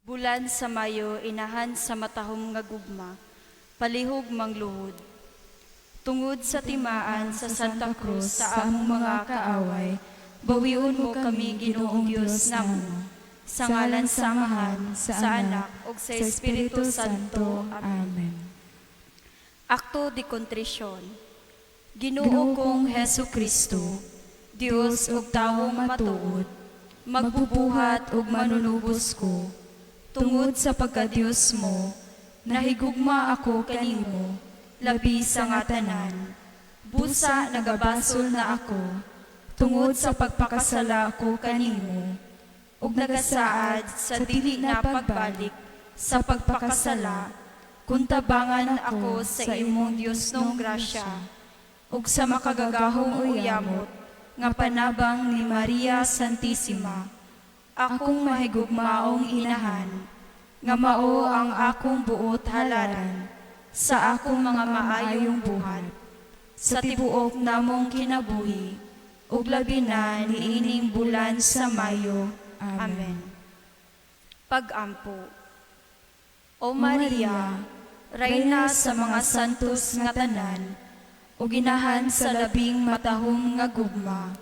Bulan sa Mayo, inahan sa matahom nga gugma, palihog mangluhod. Tungod sa timaan sa Santa Cruz sa among mga kaaway, bawiun mo kami Ginoong Dios namo, sa ngalan sa Amahan, sa Anak, ug sa Espiritu Santo. Amen. Akto de kontrisyon. Ginoo kong Hesu Kristo, Dios ug tawong matuod, magbubuhat ug manunubos ko, tungod sa pagka-Diyos mo, nahigugma ako kanimo, labi sa nga tanan. Busa nagabasol na ako, tungod sa pagpakasala ko kanimo, ug nagasaad sa dili na pagbalik sa pagpakasala, kuntabangan ako sa imong Dios nong grasya, ug sa makagagahong uyamot, nga panabang ni Maria Santissima, akong mahigugmaong inahan, nga mao ang akong buot halaran, sa akong mga maayong buhat, sa tibuok namong kinabuhi, ug labi na niining bulan sa Mayo. Amen. Pag-ampo. O Maria, Reyna sa mga santos nga tanan, ug inahan sa labing matahom nga gugma,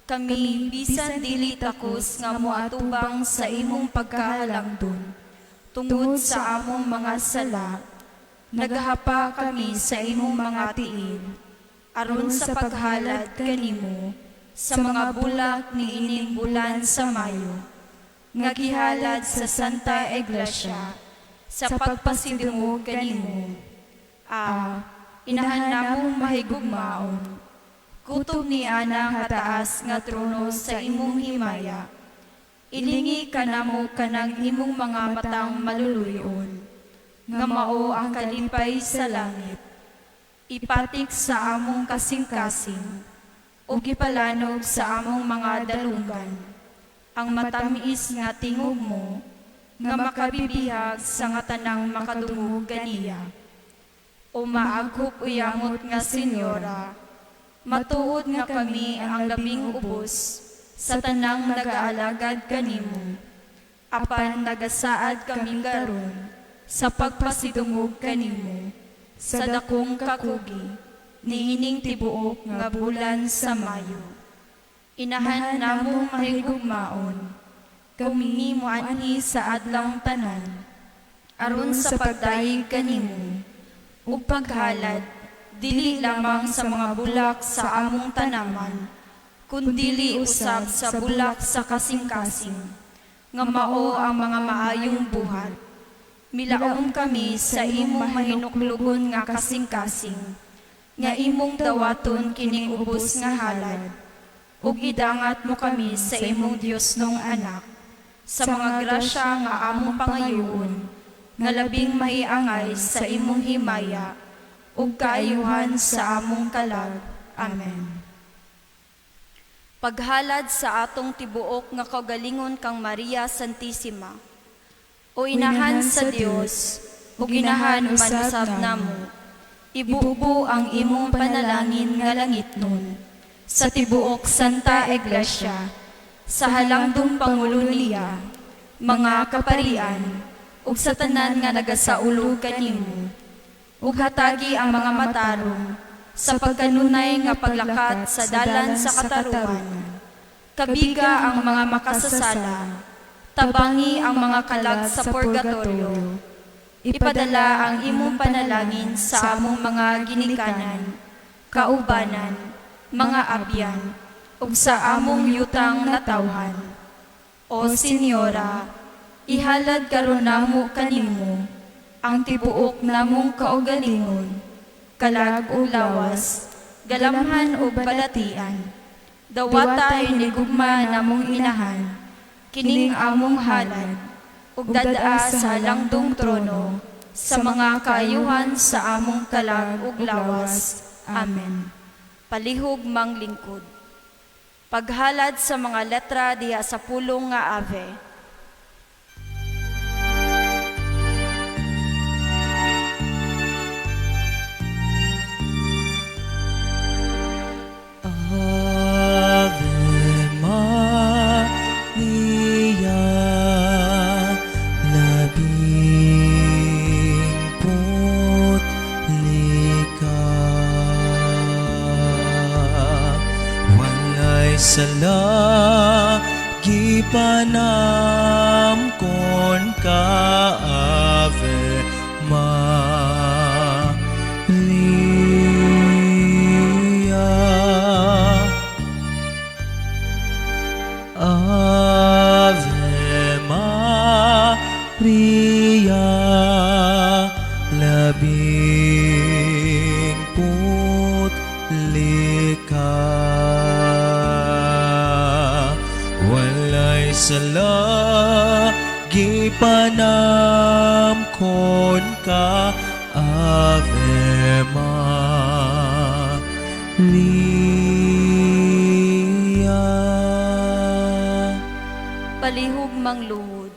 kami bisan dili takos nga moatubang sa imong pagkahalangdon, tungod sa among mga sala, naghapa kami sa imong mga tiil, aron sa paghalad kanimo, sa mga bulak ni ining bulan sa Mayo, nga gihalad sa Santa Iglesia, sa pagpasidungog kanimo. Inahan namong mahigugmaon, kutob ni Ana nga taas nga trono sa imong himaya, ilingi ka namo kanang imong mga matang maluluyon, nga mao ang kalipay sa langit. Ipatik sa among kasing-kasing, o gipalanog sa among mga dalunggan, ang matamis nga tingog mo, nga makabibihag sa nga tanang makadungog ganiya. O maaghup uyamot nga Senyora, matuod nga kami ang labing ubos, sa tanang nagaalagad kanimo, apan nagasaad kami garon, sa pagpasidungog kanimo, sa dakong kakugi, niining tibuok nga bulan sa Mayo. Inahan namong mahigugmaon, kami mo anhi sa adlang tanan, aron sa pagdayeg kanimo, ug paghalad, dili lamang sa mga bulak sa among tanaman, kundili usab sa bulak sa kasing-kasing, nga mao ang mga maayong buhat. Milaom kami sa imong mahinuklugon nga kasing-kasing, nga imong dawaton kining ubos nga halad, ug idangat mo kami sa imong Dios nong Anak, sa mga grasya nga among pangayoon, nga labing maiangay sa imong himaya, ug kaayuhan sa among kalag. Amen. Paghalad sa atong tibuok nga kaugalingon kang Maria Santissima, o inahan sa Dios, ug inahan manusab namo, ibubo ang imong panalangin nga langitnon, sa tibuok Santa Iglesia, sa halangdong pangulo niya, mga kaparian, ug sa tanan nga nagasaulog kanimo, ug hatagi ang mga matarong, sa pagkanunay nga paglakat sa dalan sa katarungan, kabiga ang mga makasasala, tabangi ang mga kalag sa purgatorio, ipadala ang imong panalangin sa among mga ginikanan, kaubanan, mga abyan, ug sa among yutang natawhan. O Senyora, ihalad karon namo kanimo ang tibuok namong kaugalingon, kalag ug lawas, galamhan ug balatian. Dawata hinigugma namong inahan, kining among halad, ug dadaa sa halangdong trono, sa mga kaayuhan sa among kalag ug lawas. Amen. Palihog manglingkod. Paghalad sa mga letra diha sa pulong nga Ave. Ave Maria, sala gipanam kon ka Ave Maria. Ave Maria, labing putli ka. Walay sala gipanam kon ka Ave Maria. Palihog mangluhod,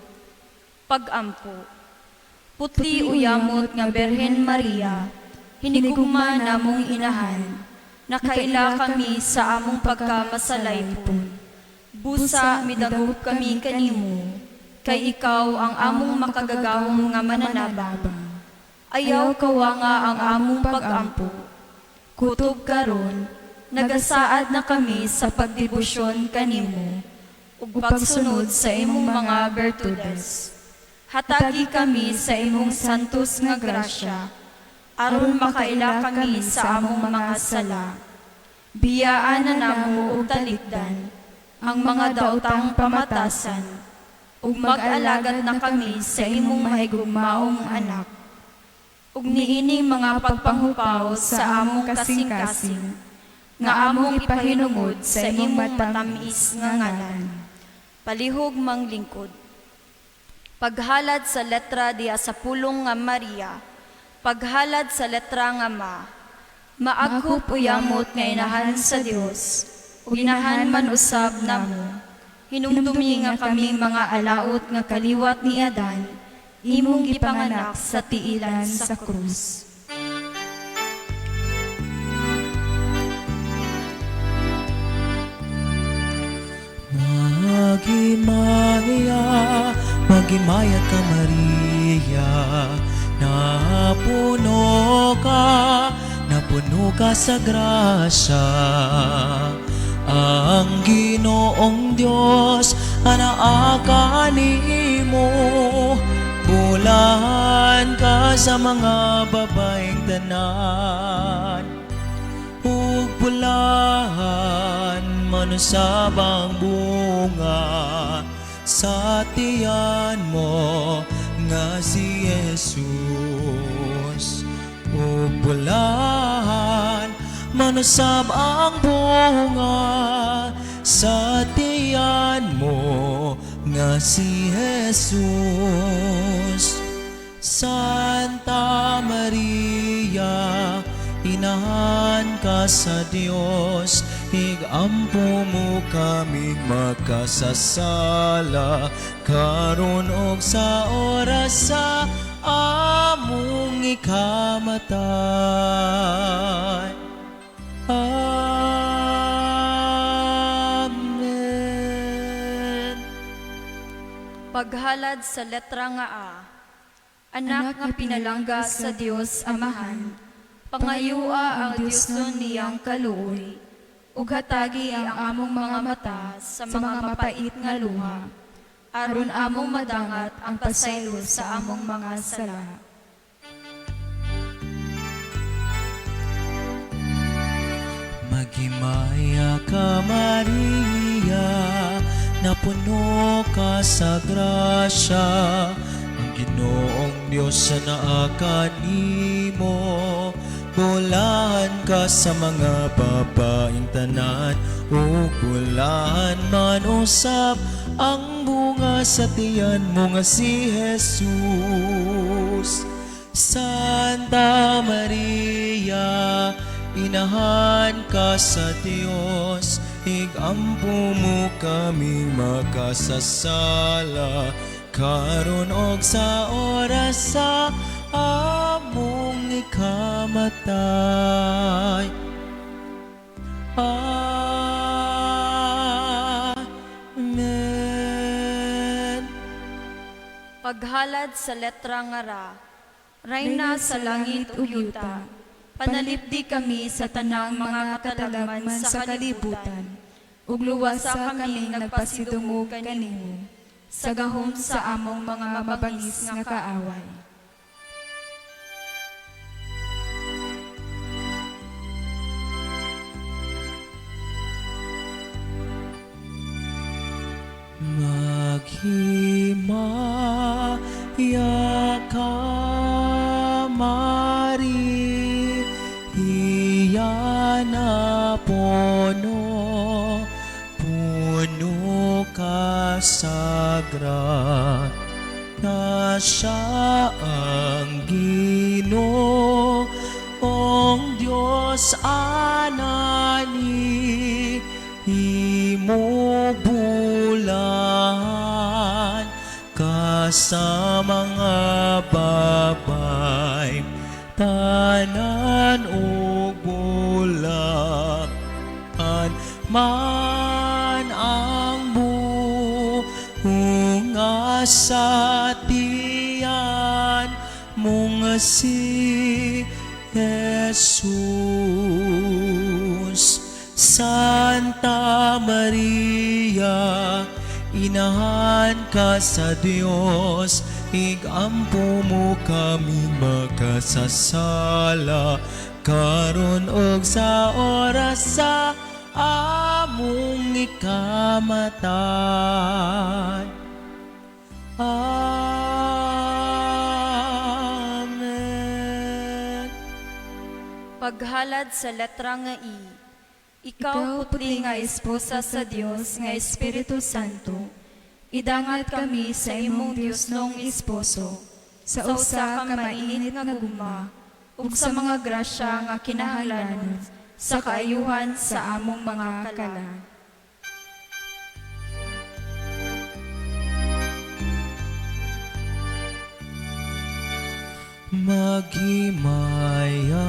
pagampo. Putli uyamot nga Berhen Maria, hinigugma namong inahan, nakaila kami sa among pagkamasalaypon. Busa midagog kami kanimo, kay ikaw ang among makagagahong nga mananabang. Ayaw kawa nga ang among pagampo. Kutob karon, nagasaad na kami sa pagdebosyon kanimo, ug pagsunod sa imong mga bertudes. Hatagi kami sa imong santos nga grasya, aron makaila kami sa among mga sala. Biyaan na namo og talikdan ang mga daotang pamatasan, ug mag-alagad na kami sa imong mahigugmaong anak. Ug niining mga pagpanghupaw sa among kasing-kasing, nga among ipahinungod sa imong matamis nga ngalan. Palihog manglingkod. Paghalad sa letra diya sa pulong nga Maria, paghalad sa letra nga maaghup uyamot nga inahan sa Dios, ug inahan man usab namo. Hinumdumi nga kami mga alaot nga kaliwat ni Adan, imong gipanganak sa tiilan sa krus. Magimaya ka Maria, napuno ka sa grasya. Ang Ginoong Diyos anaa nimo, bulahan ka sa mga babaeng tanan. Ug bulahan manusab ang bunga sa tiyan mo nga si Jesus. Ug bulahan manusab ang bunga sa tiyan mo nga si Jesus. Santa Maria, inahan ka sa Dios, higampo mo kaming makasasala, karon og sa oras sa among ikamatay. Amen. Paghalad sa letra nga anak nga pinalangga sa Dios Amahan, pangayua ang Dios nun niyang kaluoy, ug hatagi ang among mga mata sa mga mapait nga luha, aron among madangat ang pasaylo sa among mga sala. Maghimaya ka Maria, napuno ka sa grasya. Ang Ginoong Diyos sa naa kanimo, bulahan ka sa mga babaeng tanan, o bulahan man usab ang bunga sa tiyan mo nga si Jesus. Santa Maria, inahan ka sa Dios, higampo mo kaming makasasala, karon og sa oras sa among ikamatay. Amen. Paghalad sa letra nga Rayna sa langit ug yuta, panalipdi kami sa tanang mga katalagman sa kalibutan. ug luwasa kaming nagpasidungog kanimo, sa gahom sa among mga mabangis nga kaaway. Maghimaya ka, Mari, iyan na puno ka sagra, na siya ang Ginoong Diyos anani, imubulan ka sa mga babay, tanan o bulakan man ang bunga sa tiyan mong si Jesus. Santa Maria, inahan ka sa Diyos, igampo mo kami makasasala, karon og sa oras sa among ikamatay. Amen. Paghalad sa letra nga I. Ikaw puti nga esposa sa Dios nga Espiritu Santo, idangat kami sa imong Dios nung esposo, sa usa ka mainit nga gugma, ug sa mga grasya nga kinahanglanon, sa kaayuhan sa among mga kalan. Maghimaya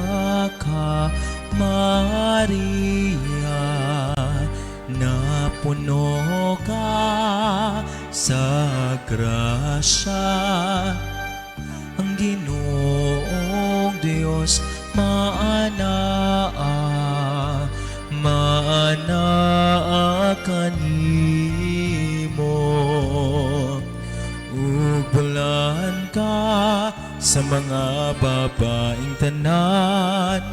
ka, Maria, na puno ka sa grasya, ang Ginoong Diyos maanaa kanimo, ug bulan ka sa mga babaeng tanan,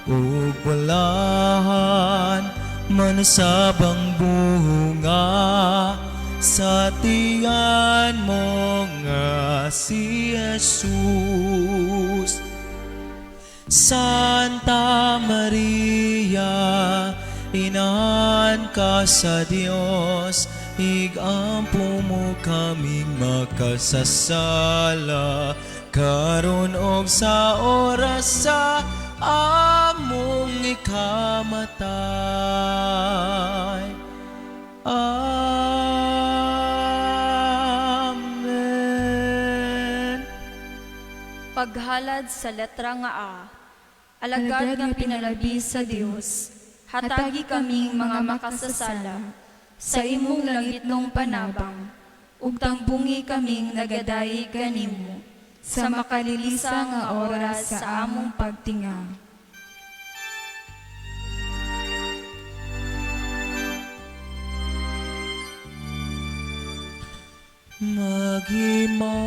ug bulahan manusabang bunga sa tiyan mo nga si Jesus. Santa Maria, inahan ka sa Dios, igampo mo kaming makasasala, karon og sa oras sa among ikamatay. Amen. Paghalad sa letra nga A. Alagad nga pinalabi sa Dios, hatagi kaming mga makasasala, sa imong langitnong panabang, ug tambungi kaming nagadayi kanimo, sa makalilisa nga oras sa among pagtinga. Maghimaya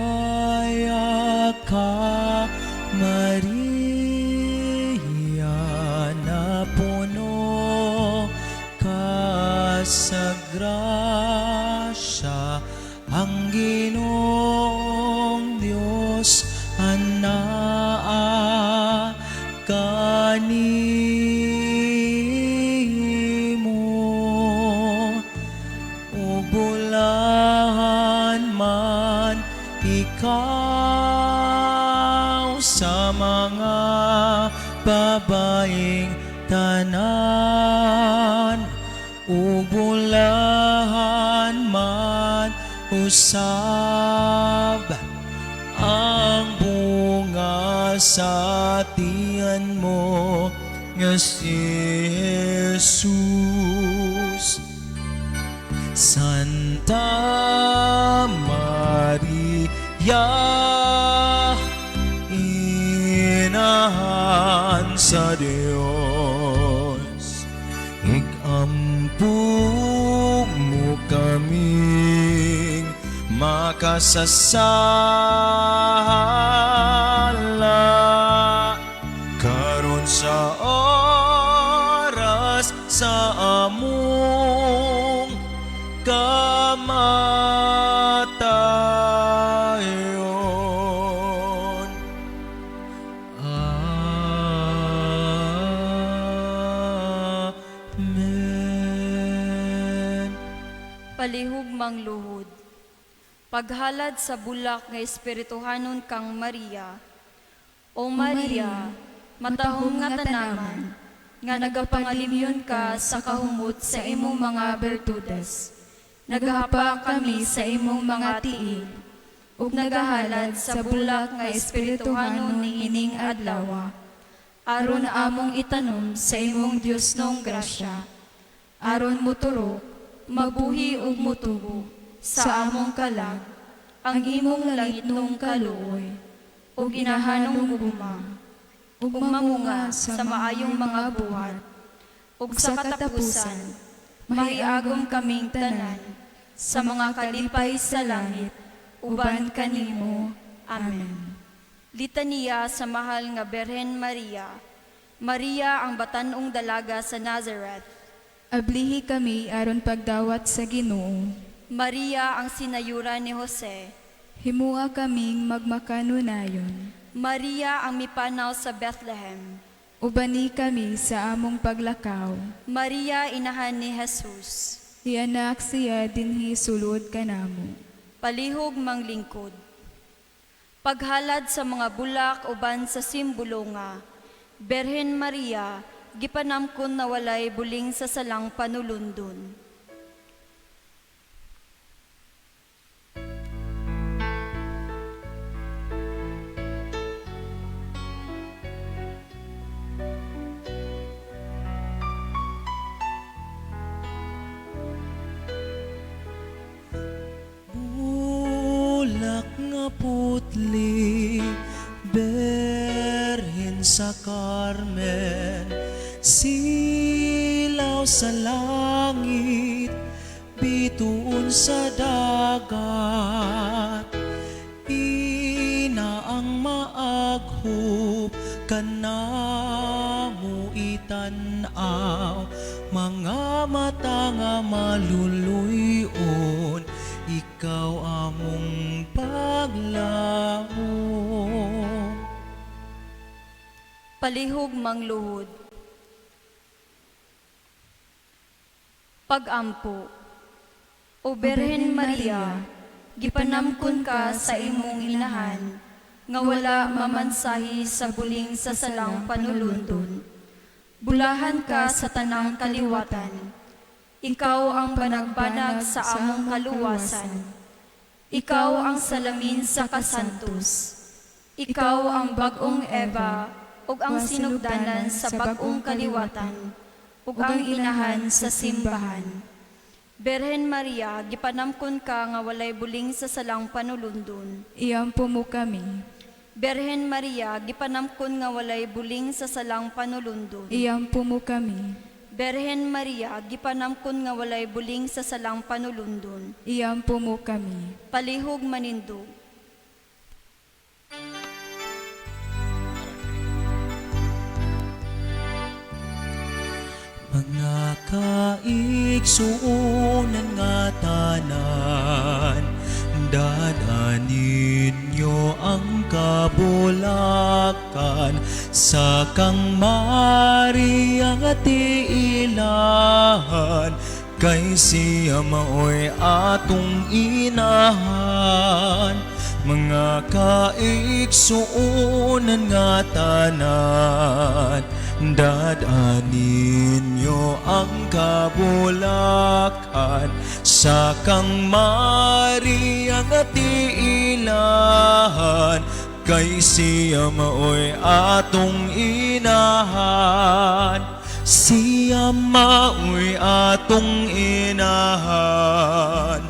ka, Maria, na puno ka sa grasya, ang Ginoong Diyos anaa kanimo, ug bulahan man ikaw sa mga babaeng tanan, ug bulahan man usab ang bunga sa tiyan mo nga si Jesus. Santa Maria, inahan sa Dios, igampo kaming makasasala karon sa oras sa among kamatayon. Amen. Palihog mang luhod. Paghalad sa bulak nga espirituhanon kang Maria. O Maria, matahong nga tanaman, nga nagapangalimyon ka sa kahumot sa imong mga bertudes. Nagahapa kami sa imong mga tiil, ug nagahalad sa bulak nga espirituhanon ni ining adlaw. Aron among itanom sa imong Dios nong grasya. Aron muturok, mabuhi ug mutubo sa among kalag, ang imong langit nung kaluoy, ug ginahanong guma, ug mamunga sa maayong mga buhat, ug sa katapusan, mahiagom kaming tanan, sa mga kalipay sa langit, uban kanimo. Amen. Litania sa mahal nga Berhen Maria. Maria ang batanong dalaga sa Nazareth. Ablihi kami aron pagdawat sa Ginoo. Maria ang sinayura ni Jose. Himua kaming magmakanunayon. Maria ang mipanaw sa Bethlehem. Ubani kami sa among paglakaw. Maria inahan ni Jesus. Ianak siya dinhi sulod kanamo. Palihog mang lingkod. Paghalad sa mga bulak uban sa simbolo nga, Berhen Maria, gipanamkon na walay buling sa salang panulundon. Bulak nga putli, Berhen sa Carmen, silaw sa langit, bituon sa dagat. Ina ang maaghop, kanamo itanaw, mga mata nga maluluyon, ikaw among paglaom. Palihog mang luhod. Pagampo. O Berhen Maria, gipanamkon ka sa imong inahan, nga wala mamansahi sa buling sa salang panulundon. Bulahan ka sa tanang kaliwatan. Ikaw ang banagbanag sa among kaluwasan. Ikaw ang salamin sa kasantos. Ikaw ang bag-ong Eva, ug ang sinugdanan sa bag-ong kaliwatan, ug ang inahan sa simbahan. Berhen Maria, gipanamkon ka nga walay buling sa salang panulundon. Iyampo mo kami. Berhen Maria, gipanamkon nga walay buling sa salang panulundon. Iyampo mo kami. Berhen Maria, gipanamkon nga walay buling sa salang panulundon. Iyampo mo kami. Palihog manindog. Mga kaigsuunan nga tanan, dadanin nyo ang kabulakan sa kang Maria nga tiilahan, kay siya maoy atong inahan. Mga kaigsuunan nga tanan, dadanin nyo ang kabulakan sa kang Maria nga tiilahan, kay siya maoy atong inahan. Siya maoy atong inahan,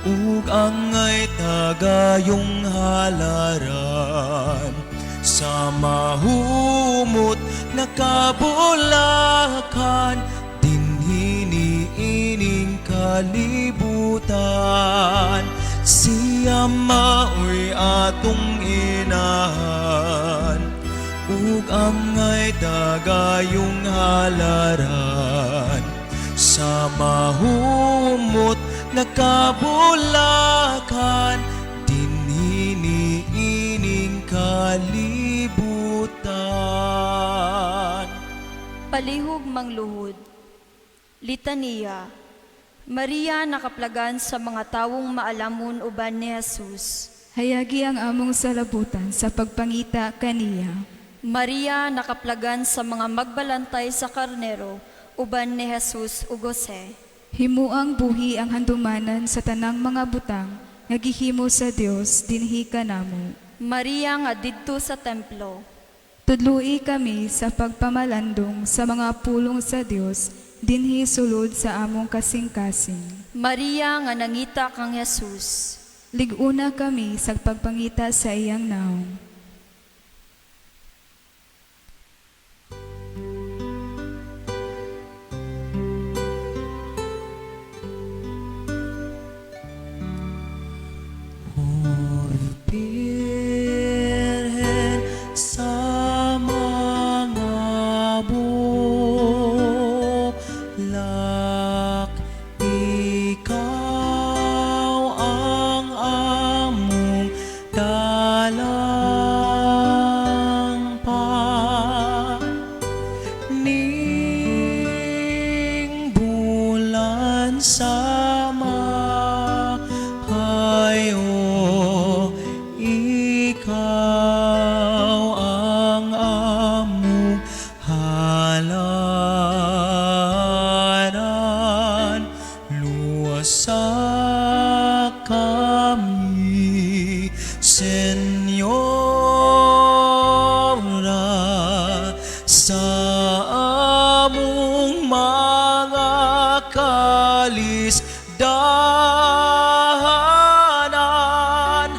ug angay tagayong halaran sa mahumot na kabulakan, dinhi niining kalibutan. kalibutan. Siya maoy atong inahan, ug angay dagayong halaran. Sa mahumot nakabulakan, dinhiniining kalibutan. Palihog mangluhod. Litania. Maria nakaplagan sa mga tawong maalamon uban ni Jesus. Hayagi ang among salabutan sa pagpangita kaniya. Maria nakaplagan sa mga magbalantay sa karnero uban ni Jesus ug Jose. Himuang buhi ang handumanan sa tanang mga butang, nga gihimo sa Dios dinhi kanamo. Maria nga didto sa templo. Tudloi kami sa pagpamalandong sa mga pulong sa Dios, dinhi sulod sa among kasing-kasing. Maria nga nangita kang Jesus. Liguna kami sa pagpangita sa iyang naong. Birhen sa mga bulak, ikaw ang among dalampa. Ning bulan sa mahayo, ikaw ang among halaran. Luwasa kami, Senyora, sa among mga kalisdahanan.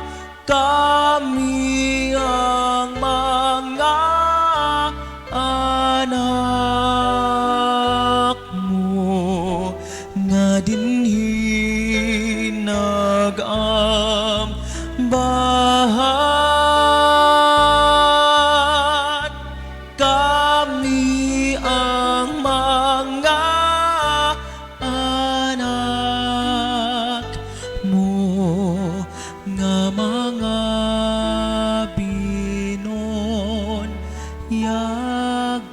Kami ang mga anak mo, nga dinhi nag-ambahan. Kami ang mga anak mo, nga mga binon yagan.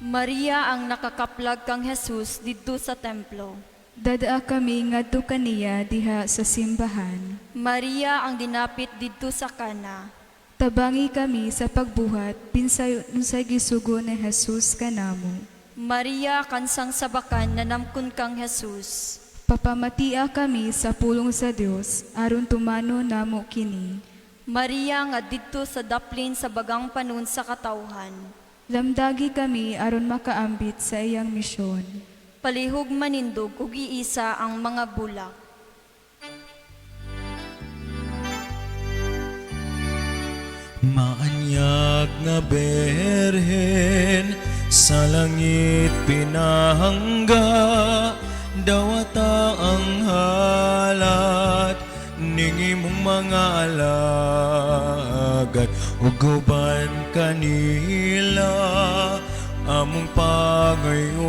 Maria ang nakakaplag kang Jesus didto sa templo. Dadaa kami ngadto kaniya diha sa simbahan. Maria ang dinapit didto sa kana. Tabangi kami sa pagbuhat pinsay unsay gisugo ni Jesus kanamo. Maria kansang sabakan nanamkon kang Jesus. Papamatia kami sa pulong sa Dios aron tumano namo kini. Maria nga didto sa daplin sa bagang panon sa katawhan. Lamdagi kami aron makaambit sa iyang misyon. Palihog manindog ug iisa ang mga bulak. Maanyag nga berhen, sa langit pinahangga, dawata ang halat ning imong mga alagad, ug uban kanila among pagayon.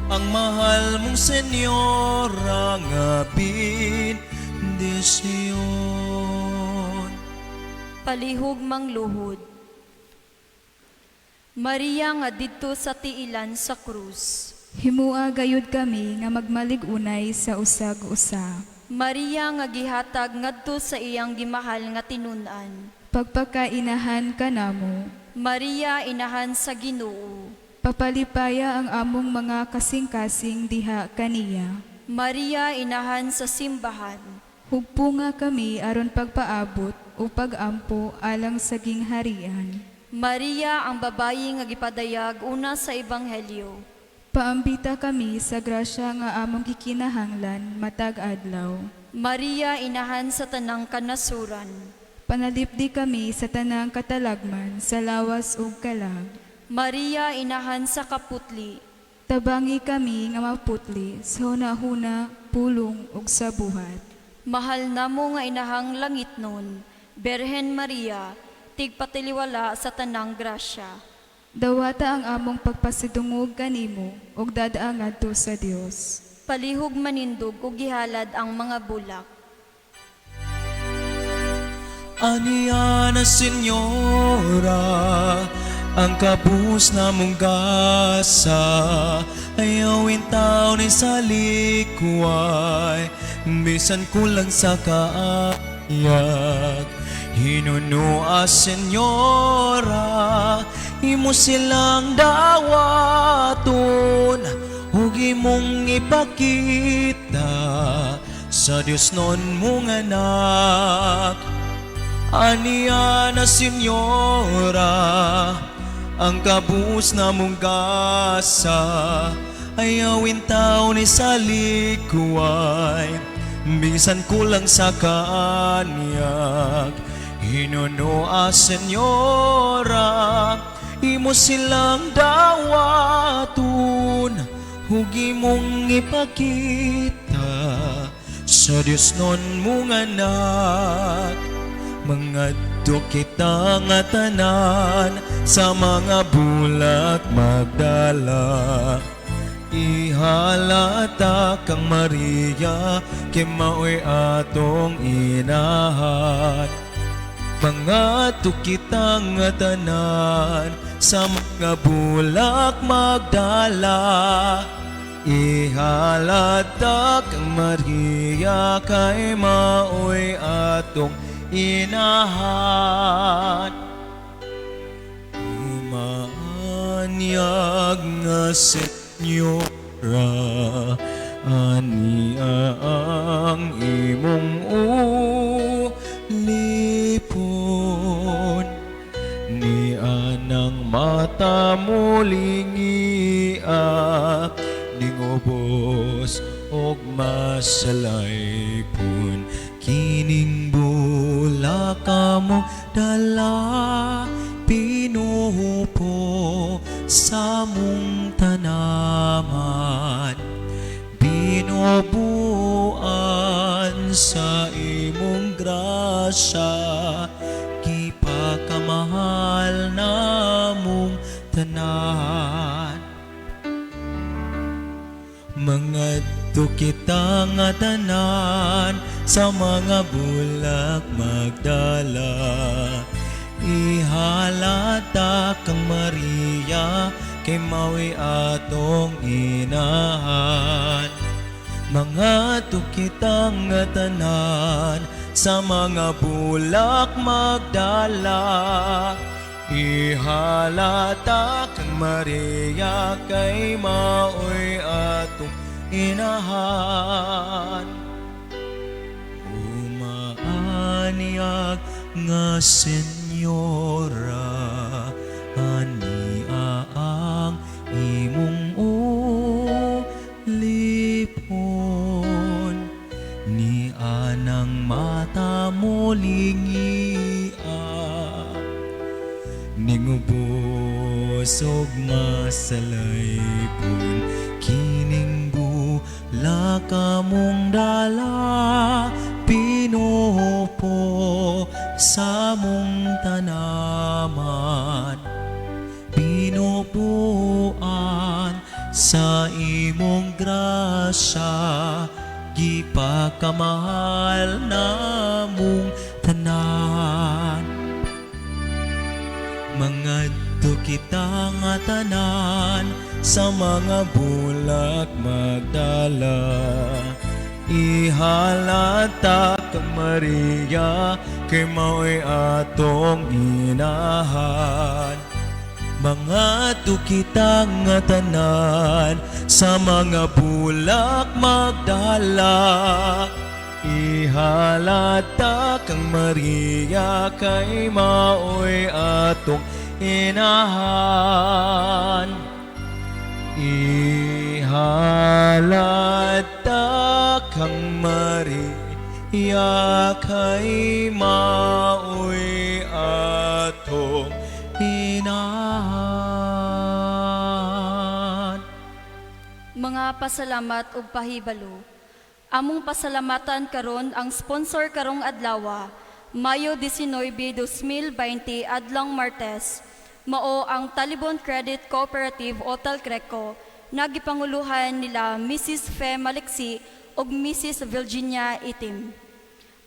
Ang mahal mong Senyora nga bendisyon. Palihog mangluhod. Maria nga didto sa tiilan sa krus. Himua gayud kami nga magmalig-unay sa usag-usa. Maria nga gihatag ngadto sa iyang gimahal nga tinun-an. Pagpakainahan kanamo, Maria inahan sa Ginoo. papalipaya ang among mga kasing-kasing diha kaniya. Maria inahan sa simbahan. Hugpunga kami aron pagpaabot o pag-ampo alang sa gingharian. Maria ang babayi nga gipadayag una sa ebanghelyo. Paambita kami sa grasya nga among gikinahanglan matag adlaw. Maria inahan sa tanang kanasuran. Panalipdi kami sa tanang katalagman sa lawas ug kalag. Maria inahan sa kaputli. Tabangi kami nga maputli sa hunahuna, pulong ug sa buhat. Mahal na mo nga inahang langit nun, Berhen Maria, tigpatiliwala sa tanang grasya. Dawata ang among pagpasidungog kanimo ug dadaan ngadto sa Dios. Palihog manindog ug gihalad ang mga bulak. Aniya na Senyora, ang kabus na mong gasa, ayawin tao ni sa likuay, bisan kulang sa kaayag. Hinunua Senyora, imo silang dawaton, ug imong ipakita sa Dios non mong anak. Aniya na Senyora, ang kabus na mong gasa, ayawin tao ni sa likuay, bisan kulang sa kaanyag. Hinunua Senyora, imo silang dawaton, ug imong ipakita sa Dios non mong anak. Mangadto kita nga tanan sa mga bulag magdala, ihalata kang Maria, kay maoy atong inahan. Mangadto kita nga tanan sa mga bulag magdala, ihalata kang Maria, kay maoy atong inahan. Umaanyag nga Senyora, ania ang imong ulipon, ni anang mata mo lingia, ningubos og masalaypon, kining bula ka mo dala, pinupo sa mong tanaman, binubuan sa imong grasya, gipakamahal na mong tanan. Mangadto kita nga tanan sa mga bulag magdala, ihalata kang Maria, kay maoy atong inahan. Mangadto kita nga tanan sa mga bulag magdala, ihalata kang Maria, kay maoy atong inahan. Umaanyag nga Senyora, ania ang imong ulipon, ni anang mata mo lingia, ningubos og masalaypon, kining bula ka mong dala, pinupo sa mong tanaman, pinupuan sa imong grasya, gipakamahal na mong tanan. Mangadto kita nga tanan sa mga bulag magdala, ihalata kang Maria, kay maoy atong inahan. Mangadto kita nga tanan sa mga bulag magdala, ihalata kang Maria, kay maoy atong inahan. Ihalata kang Maria, kay maoy atong inahan. Mga pasalamat ug pahibalo. Among pasalamatan karon ang sponsor karong adlaw, Mayo 19, 2020 adlang Martes, mao ang Talibon Credit Cooperative o Talcreco, nagipanguluhan nila Mrs. Fe Maliksi ug Mrs. Virginia Itim.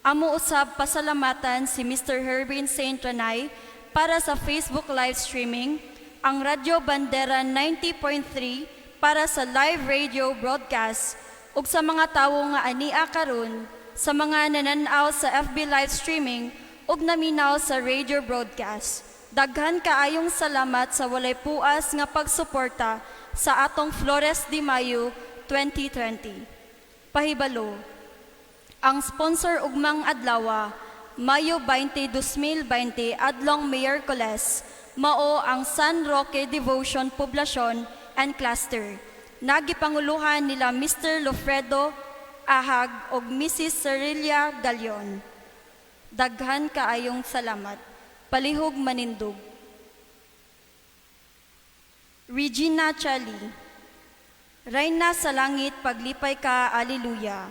Amo usab pasalamatan si Mr. Herbin Saint Ranay para sa Facebook live streaming, ang Radyo Bandera 90.3 para sa live radio broadcast, ug sa mga tawo nga ania karon sa mga nananaw sa FB live streaming ug naminaw sa radio broadcast. Daghan kaayong salamat sa walay puas nga pagsuporta sa atong Flores de Mayo 2020. Pahibalo. Ang sponsor ugmang adlaw, Mayo 20, 2020 adlong Miyerkules, mao ang San Roque Devotion Poblacion and Cluster. Nagipanguluhan nila Mr. Lofredo Ahag ug Mrs. Cerilia Galion. Daghan kaayong salamat. Palihog manindog. Regina Chali. Rayna sa langit, paglipay ka, Alleluia.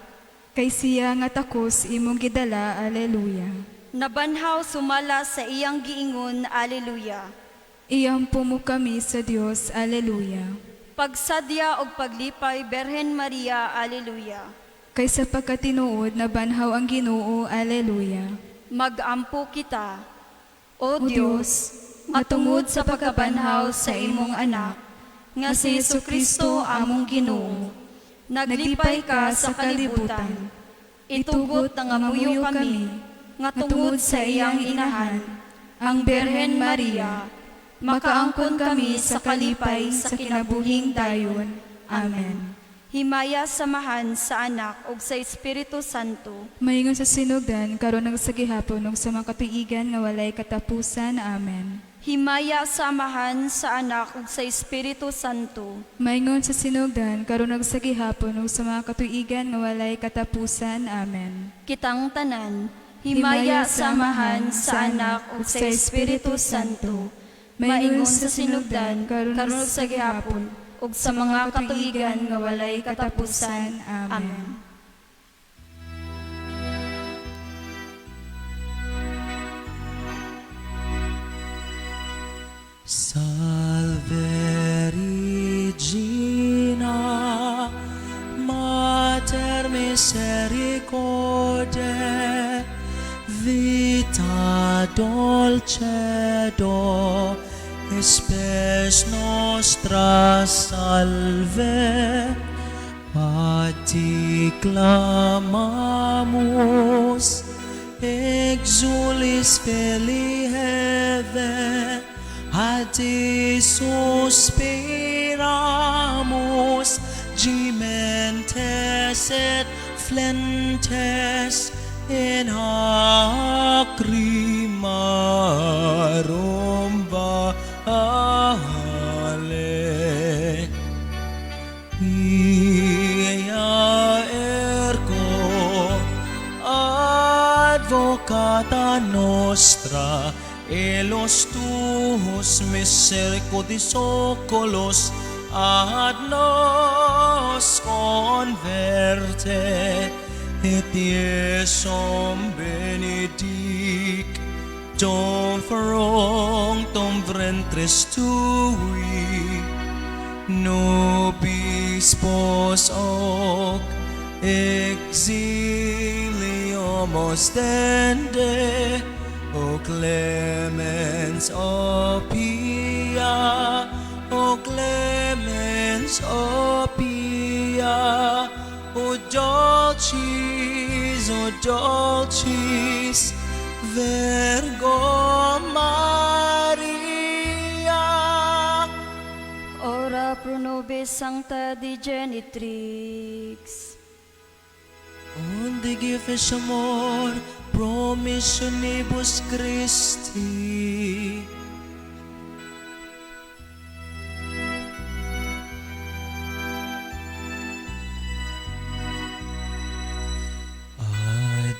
Kay siya nga takos imong gidala, aleluya. Nabanhaw sumala sa iyang giingon, Alleluia. Iyampo mo kami sa Dios, aleluya. Pagsadya og paglipay, Berhen Maria, Alleluia. Kay sa pagkatinuod na banhaw ang Ginoo, aleluya. Magampo kita, O O Dios, matungod sa pagkabanhaw sa imong anak, nga si Jesucristo among Ginoo. Naglipay ka sa kalibutan, itugot nga ngamuyo kami, nga tungod sa iyang inahan, ang Berhen Maria, makaangkon kami sa kalipay sa kinabuhing dayon. Amen. Himaya samahan sa anak ug sa Espiritu Santo. Maingon sa sinugdan, karon ng sagihapon ug sa mga katuigan nga walay katapusan. Amen. Himaya samahan sa anak ug sa Espiritu Santo. Maingon sa sinugdan, karon ng sagihapon ug sa mga katuigan nga walay katapusan. Amen. Kitang tanan, himaya samahan sa anak ug sa Espiritu Santo. Maingon sa sinugdan, karon sa gihapon, ug sa mga katuigan nga walay katapusan. Amen. Salve Regina, Mater misericordiae, vita dulcedo, espes nostra salve, a ti clamamus, exulis fili heve, a ti suspiramus, gementes et flentes in acrimarum vale. Ia ergo advocata nostra, elos tuos misericordis oculos ad nos converte, et Iesum benedictum fructum ventris tui, nobis pos hoc exilium ostende, O clemens, O pia, O clemens, O pia, O dulcis, Virgo Maria. Ora pro nobis sancta di genitrix. Onde gifes amor, promissionibus Christi.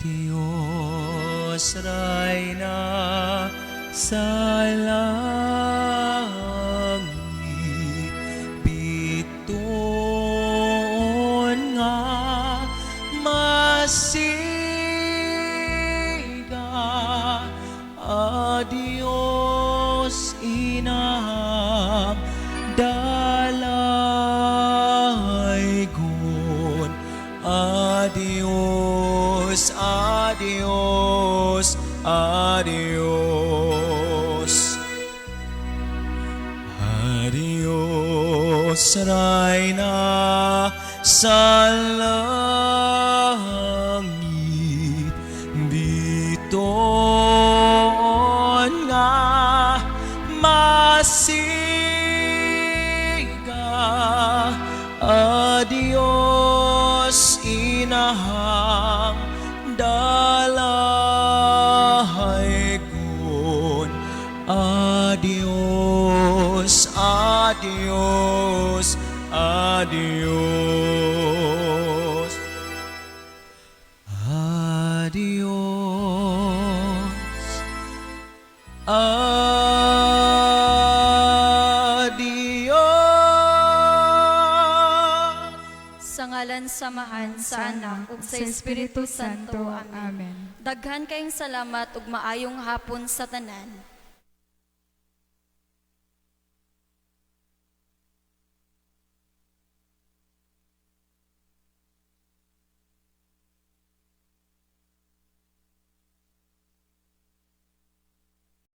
Adios, Reina sa langit, bituon Adios inahang dalaygon. Adios, adios, adios. Adios, Rayna sa langit. Biton nga masiga. Adios, inahang dalaygon. Adios, adios, adios. Adios, adios. Sa ngalan samahan sa anak ug sa Espiritu Santo. Amen. Amen. Daghan kayong salamat ug maayong hapon sa tanan.